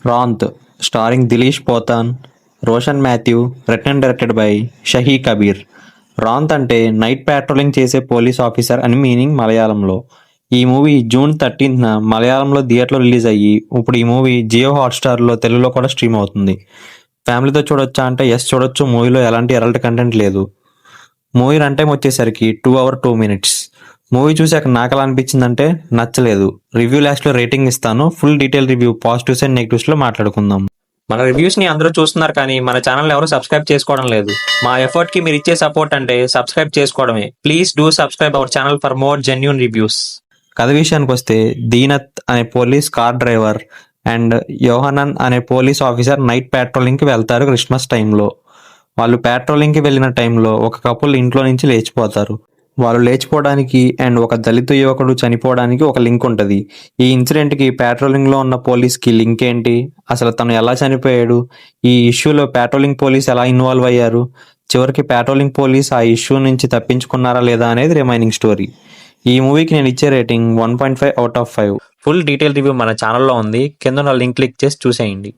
రాంత్ starring Dileesh Pothan, Roshan Mathew, written and directed by Shahi Kabir. Ronth అంటే night patrolling చేసే police officer అని మీనింగ్ మలయాళంలో. ఈ మూవీ జూన్ 13న మలయాళంలో థియేటర్లో రిలీజ్ అయ్యి ఇప్పుడు ఈ మూవీ జియో హాట్‌స్టార్‌లో తెలుగులో కూడా స్ట్రీమ్ అవుతుంది. ఫ్యామిలీతో చూడొచ్చా అంటే యెస్ చూడొచ్చు. మూవీలో ఎలాంటి అడల్ట్ కంటెంట్ లేదు. మూవీ రన్ టైమ్ వచ్చేసరికి 2 hours 2 minutes. మూవీ చూసాక నాకెలా అనిపించిందంటే నచ్చలేదు. రివ్యూ లాస్ట్‌లో రేటింగ్ ఇస్తాను. Full detail review positives and నెగెటివ్స్‌లో మాట్లాడుకుందాం. మన రివ్యూస్‌ని అందరూ చూస్తున్నారు కానీ మన ఛానల్‌ని ఎవరు సబ్స్క్రైబ్ చేసుకోవడం లేదు. మా ఎఫర్ట్‌కి మీరు ఇచ్చే సపోర్ట్ అంటే సబ్స్క్రైబ్ చేసుకోవడమే. Please do subscribe our channel for more genuine reviews. కథ విషయానికొస్తే దీనత్ అనే police car driver and Yohanan అనే పోలీస్ ఆఫీసర్ నైట్ ప్యాట్రోలింగ్‌కి వెళ్తారు క్రిస్మస్ టైంలో. వాళ్ళు ప్యాట్రోలింగ్‌కి వెళ్ళిన టైంలో ఒక కపుల్ ఇంట్లో నుంచి లేచిపోతారు. వాళ్ళు లేచిపోవడానికి అండ్ ఒక దళిత యువకుడు చనిపోవడానికి ఒక లింక్ ఉంటది. ఈ ఇన్సిడెంట్‌కి ప్యాట్రోలింగ్‌లో ఉన్న పోలీస్‌కి లింక్ ఏంటి? అసలు తను ఎలా చనిపోయాడు? ఈ ఇష్యూలో ప్యాట్రోలింగ్ పోలీస్ ఎలా ఇన్వాల్వ్ అయ్యారు? చివరికి ప్యాట్రోలింగ్ పోలీస్ ఆ ఇష్యూ నుంచి తప్పించుకున్నారా లేదా అనేది రిమైనింగ్ స్టోరీ. ఈ మూవీకి నేను ఇచ్చే rating 1.5 out of 5. Full detail review మన ఛానల్లో ఉంది. కింద ఉన్న లింక్ క్లిక్ చేసి చూసేయండి.